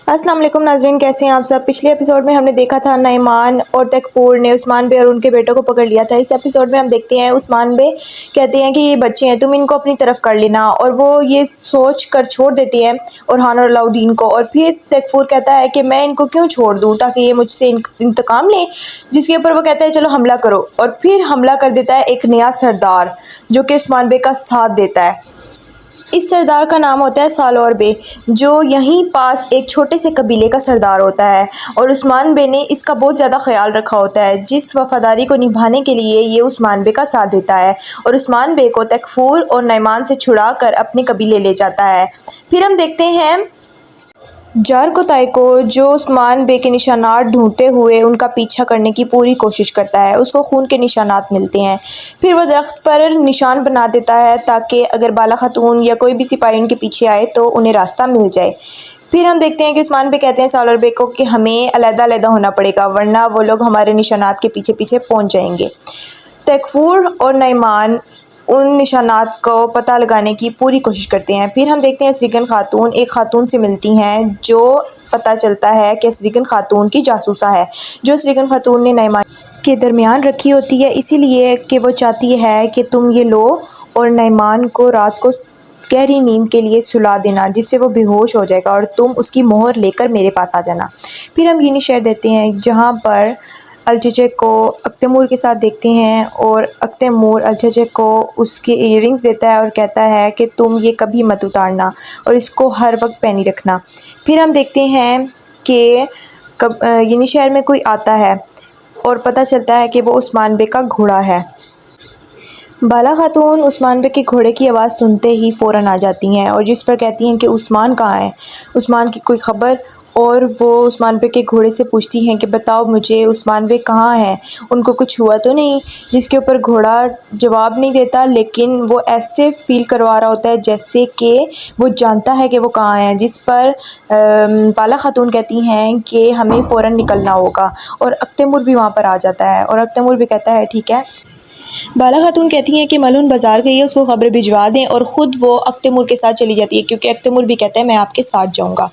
अस्सलाम वालेकुम नाज़रीन, कैसे हैं आप सब। पिछले एपिसोड में हमने देखा था नईमान और तकफूर ने उस्मान बे और उनके बेटों को पकड़ लिया था। इस एपिसोड में हम देखते हैं उस्मान बे कहते हैं कि ये बच्चे हैं, तुम इनको अपनी तरफ कर लेना, और वो ये सोच कर छोड़ देते हैं ओरहान और अलाउद्दीन को। और फिर तकफूर कहता है कि मैं इनको क्यों छोड़ दूँ ताकि ये मुझसे इंतकाम लें, जिसके ऊपर वो कहता है चलो हमला करो। और फिर हमला कर देता है एक नया सरदार जो कि उस्मान बे का साथ देता है। इस सरदार का नाम होता है सालोर बे, जो यहीं पास एक छोटे से कबीले का सरदार होता है। और उस्मान बे ने इसका बहुत ज़्यादा ख्याल रखा होता है, जिस वफादारी को निभाने के लिए ये उस्मान बे का साथ देता है और उस्मान बे को तकफूर और नईमान से छुड़ा कर अपने कबीले ले जाता है। फिर हम देखते हैं जार कोताई को, जो उस्मान बे के निशानात ढूंढते हुए उनका पीछा करने की पूरी कोशिश करता है। उसको खून के निशानात मिलते हैं। फिर वो दरख्त पर निशान बना देता है ताकि अगर बाला खातून या कोई भी सिपाही उनके पीछे आए तो उन्हें रास्ता मिल जाए। फिर हम देखते हैं कि उस्मान बे कहते हैं सालोर बे को कि हमें अलग-अलग होना पड़ेगा, वरना वो लोग हमारे निशानात के पीछे पीछे पहुँच जाएंगे। तकफूर और नईमान उन निशानात को पता लगाने की पूरी कोशिश करते हैं। फिर हम देखते हैं सरीगन खातून एक खातून से मिलती हैं, जो पता चलता है कि सरीगन खातून की जासूसा है, जो सरीगन खातून ने नईमान के दरमियान रखी होती है, इसीलिए कि वो चाहती है कि तुम ये लो और नईमान को रात को गहरी नींद के लिए सुला देना, जिससे वो बेहोश हो जाएगा और तुम उसकी मोहर लेकर मेरे पास आ जाना। फिर हम ये शहर देते हैं जहाँ पर अलचचक को अख्तमूर के साथ देखते हैं और अख्तमूर अलचचक को उसके इयररिंग्स देता है और कहता है कि तुम ये कभी मत उतारना और इसको हर वक्त पहनी रखना। फिर हम देखते हैं कि यनी शहर में कोई आता है और पता चलता है कि वो उस्मान बे का घोड़ा है। बाला खातून उस्मान बे के घोड़े की आवाज़ सुनते ही फ़ौरन आ जाती हैं और जिस पर कहती हैं कि उस्मान कहाँ है, उस्मान की कोई ख़बर। और वो उस्मान बे के घोड़े से पूछती हैं कि बताओ मुझे, उस्मान बे कहाँ हैं, उनको कुछ हुआ तो नहीं। जिसके ऊपर घोड़ा जवाब नहीं देता, लेकिन वो ऐसे फ़ील करवा रहा होता है जैसे कि वो जानता है कि वो कहाँ हैं। जिस पर बाला खातून कहती हैं कि हमें फ़ौरन निकलना होगा, और अख्तमूर भी वहाँ पर आ जाता है और अख्तमूर भी कहता है ठीक है। बाला खातून कहती हैं कि मलून बाज़ार गई है, उसको खबर भिजवा दें, और ख़ुद वो अख्तमूर के साथ चली जाती है क्योंकि अख्तमूर भी कहता है मैं आपके साथ जाऊंगा।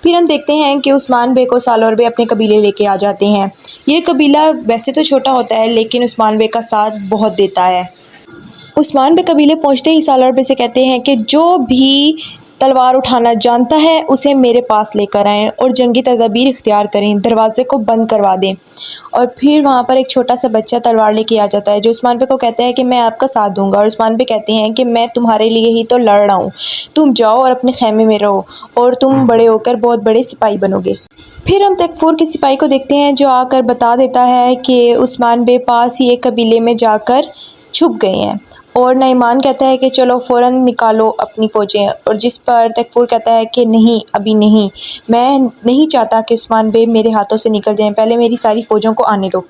फिर हम देखते हैं कि उस्मान बे को सालोर बे अपने कबीले लेके आ जाते हैं। ये कबीला वैसे तो छोटा होता है, लेकिन उस्मान बे का साथ बहुत देता है। उस्मान बे कबीले पहुँचते ही सालोर बे से कहते हैं कि जो भी तलवार उठाना जानता है उसे मेरे पास लेकर आएँ और जंगी तदबीर इख्तियार करें, दरवाज़े को बंद करवा दें। और फिर वहाँ पर एक छोटा सा बच्चा तलवार लेके आ जाता है, जो उस्मान बे को कहता है कि मैं आपका साथ दूंगा। और उस्मान बे कहते हैं कि मैं तुम्हारे लिए ही तो लड़ रहा हूँ, तुम जाओ और अपने खैमे में रहो और तुम बड़े होकर बहुत बड़े सिपाही बनोगे। फिर हम तकफूर के सिपाही को देखते हैं, जो आकर बता देता है कि उस्मान बे पास ही एक कबीले में जाकर छुप गए हैं। और नईमान कहता है कि चलो फ़ौरन निकालो अपनी फ़ौजें, और जिस पर तकफूर कहता है कि नहीं, अभी नहीं, मैं नहीं चाहता कि उस्मान बे मेरे हाथों से निकल जाएं, पहले मेरी सारी फ़ौजों को आने दो।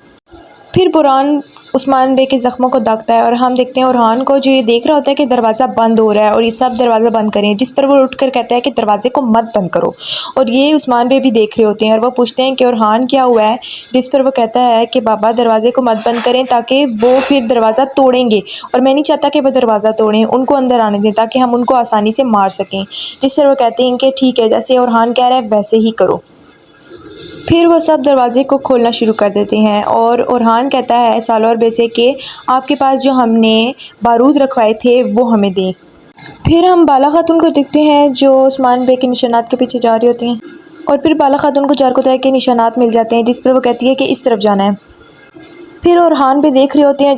फिर बुरहान उस्मान बे के ज़ख्मों को दागता है और हम देखते हैं ओरहान को, जो ये देख रहा होता है कि दरवाज़ा बंद हो रहा है और ये सब दरवाज़ा बंद करें, जिस पर वो उठकर कहता है कि दरवाजे को मत बंद करो। और ये उस्मान बे भी देख रहे होते हैं और वो पूछते हैं कि ओरहान क्या हुआ है, जिस पर वो कहता है कि बाबा दरवाजे को मत बंद करें ताकि वो फिर दरवाज़ा तोड़ेंगे, और मैं नहीं चाहता कि वो दरवाज़ा तोड़ें, उनको अंदर आने दें ताकि हम उनको आसानी से मार सकें। जिस पर वो कहते हैं कि ठीक है, जैसे ओरहान कह रहा है वैसे ही करो। फिर वो सब दरवाज़े को खोलना शुरू कर देते हैं और ओरहान कहता है सालोर बे से कि आपके पास जो हमने बारूद रखवाए थे वो हमें दें। फिर हम बाला खातून को देखते हैं, जो उस्मान बे के निशानात के पीछे जा रही होती हैं, और फिर बाला खातून को जार कोताई के निशानात मिल जाते हैं, जिस पर वो कहती है कि इस तरफ जाना है। फिर ओरहान बे देख रहे होते हैं,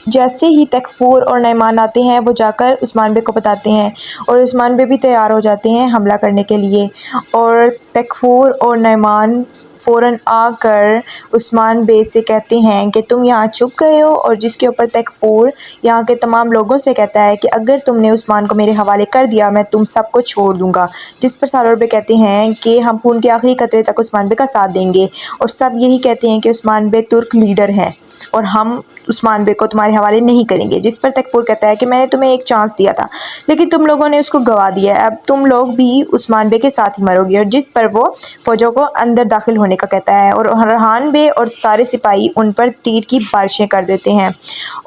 जैसे ही तकफूर और नईमान आते हैं वो जाकर उस्मान बे को बताते हैं और उस्मान बे भी तैयार हो जाते हैं हमला करने के लिए। और तकफूर और नईमान फ़ौरन आकर उस्मान बे से कहते हैं कि तुम यहाँ छुप गए हो, और जिसके ऊपर तकफूर यहाँ के तमाम लोगों से कहता है कि अगर तुमने उस्मान को मेरे हवाले कर दिया मैं तुम सबको छोड़ दूँगा। जिस पर सालोर बे कहते हैं कि हम खून के आखिरी कतरे तक उस्मान बे का साथ देंगे, और सब यही कहते हैं कि उस्मान बे तुर्क लीडर हैं और हम उस्मान बे को तुम्हारे हवाले नहीं करेंगे। जिस पर तकफूर कहता है कि मैंने तुम्हें एक चांस दिया था लेकिन तुम लोगों ने उसको गवा दिया है, अब तुम लोग भी उस्मान बे के साथ ही मरोगे। और जिस पर वो फ़ौजों को अंदर दाखिल होने का कहता है और रहान बे और सारे सिपाही उन पर तीर की बारिशें कर देते हैं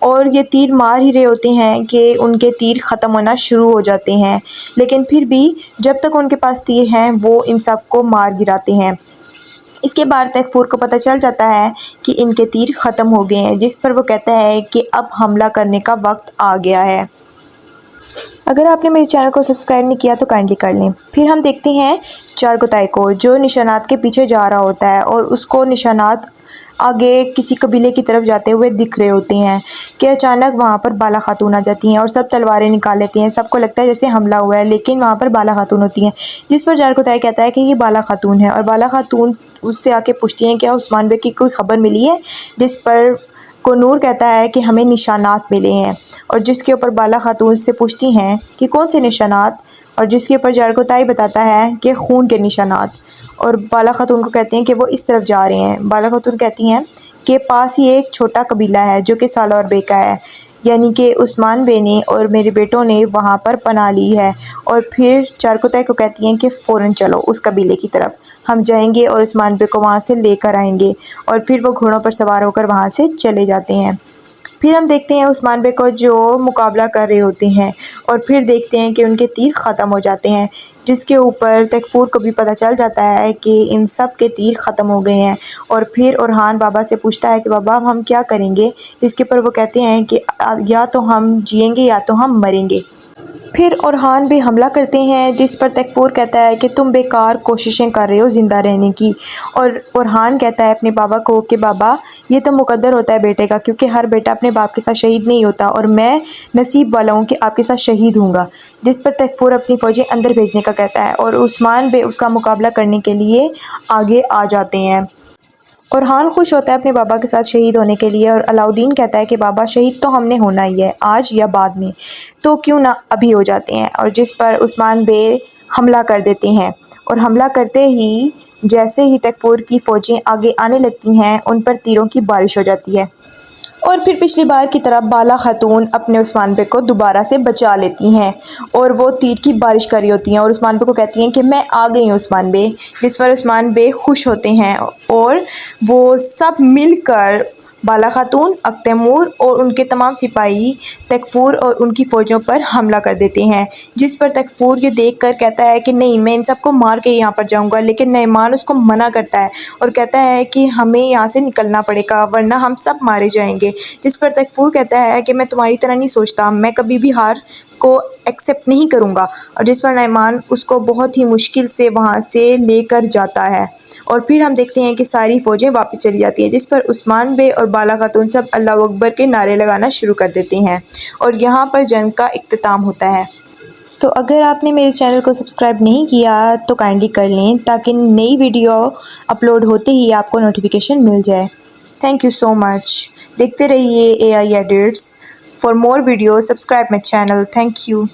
और ये तीर मार ही रहे होते हैं कि उनके तीर ख़त्म होना शुरू हो जाते हैं, लेकिन फिर भी जब तक उनके पास तीर हैं वो इन सब को मार गिराते हैं। इसके बाद तैफूर को पता चल जाता है कि इनके तीर ख़त्म हो गए हैं, जिस पर वो कहता है कि अब हमला करने का वक्त आ गया है। अगर आपने मेरे चैनल को सब्सक्राइब नहीं किया तो काइंडली कर लें। फिर हम देखते हैं चारगोताई को, जो निशानात के पीछे जा रहा होता है और उसको निशानात आगे किसी कबीले की तरफ जाते हुए दिख रहे होते हैं कि अचानक वहाँ पर बाला खातून आ जाती हैं और सब तलवारें निकाल लेती हैं। सबको लगता है जैसे हमला हुआ है, लेकिन वहाँ पर बाला खातून होती हैं। जिस पर चारगोताई कहता है कि ये बाला खातून है और बाला खातून उससे आके पूछती हैं क्या उस्मान बे की कोई ख़बर मिली है। जिस पर कोनूर कहता है कि हमें निशानात मिले हैं और जिसके ऊपर बाला खातून से पूछती हैं कि कौन से निशानात, और जिसके ऊपर चारगोताई बताता है कि खून के निशानात। और बाला खातून को कहते हैं कि वो इस तरफ जा रहे हैं। बाला खातून कहती हैं कि पास ही एक छोटा कबीला है जो कि सालार बे का है, यानी कि उस्मान बे ने और मेरे बेटों ने वहाँ पर पनाह ली है। और फिर चारगोताई को कहती हैं कि फ़ौरन चलो उस कबीले की तरफ, हम जाएंगे और उस्मान बे को वहाँ से लेकर आएंगे। और फिर वो घोड़ों पर सवार होकर वहाँ से चले जाते हैं। फिर हम देखते हैं उस्मान बे को जो मुकाबला कर रहे होते हैं और फिर देखते हैं कि उनके तीर ख़त्म हो जाते हैं, जिसके ऊपर तकफूर को भी पता चल जाता है कि इन सब के तीर ख़त्म हो गए हैं। और फिर ओरहान बाबा से पूछता है कि बाबा अब हम क्या करेंगे। इसके ऊपर वो कहते हैं कि या तो हम जिएंगे या तो हम मरेंगे। फिर ओरहान भी हमला करते हैं, जिस पर तकफूर कहता है कि तुम बेकार कोशिशें कर रहे हो ज़िंदा रहने की। और ओरहान कहता है अपने बाबा को कि बाबा ये तो मुकद्दर होता है बेटे का, क्योंकि हर बेटा अपने बाप के साथ शहीद नहीं होता और मैं नसीब वाला हूँ कि आपके साथ शहीद हूँगा। जिस पर तकफूर अपनी फ़ौजें अंदर भेजने का कहता है और उस्मान बे उसका मुकाबला करने के लिए आगे आ जाते हैं। ओरहान खुश होता है अपने बाबा के साथ शहीद होने के लिए और अलाउद्दीन कहता है कि बाबा शहीद तो हमने होना ही है, आज या बाद में, तो क्यों ना अभी हो जाते हैं। और जिस पर उस्मान बे हमला कर देते हैं और हमला करते ही जैसे ही तकफूर की फ़ौजें आगे आने लगती हैं उन पर तीरों की बारिश हो जाती है और फिर पिछली बार की तरह बाला खातून अपने उस्मान बे को दोबारा से बचा लेती हैं और वो तीर की बारिश कर रही होती हैं और उस्मान बे को कहती हैं कि मैं आ गई हूँ उस्मान बे। जिस पर उस्मान बे खुश होते हैं और वो सब मिलकर बाला खातून, अख्तैमूर और उनके तमाम सिपाही तकफूर और उनकी फ़ौजों पर हमला कर देते हैं। जिस पर तकफूर ये देखकर कहता है कि नहीं, मैं इन सबको मार के यहाँ पर जाऊँगा, लेकिन नईमान उसको मना करता है और कहता है कि हमें यहाँ से निकलना पड़ेगा वरना हम सब मारे जाएंगे। जिस पर तकफूर कहता है कि मैं तुम्हारी तरह नहीं सोचता, मैं कभी भी हार को एक्सेप्ट नहीं करूँगा। और जिस पर नईमान उसको बहुत ही मुश्किल से वहाँ से लेकर जाता है और फिर हम देखते हैं कि सारी फ़ौजें वापस चली जाती हैं। जिस पर उस्मान बे और बाला खातून सब अल्लाह अकबर के नारे लगाना शुरू कर देते हैं और यहाँ पर जंग का इख्तिताम होता है। तो अगर आपने मेरे चैनल को सब्सक्राइब नहीं किया तो काइंडली कर लें ताकि नई वीडियो अपलोड होते ही आपको नोटिफिकेशन मिल जाए। Thank you so much. देखते रहिए AI edits. For more videos, subscribe my channel. Thank you.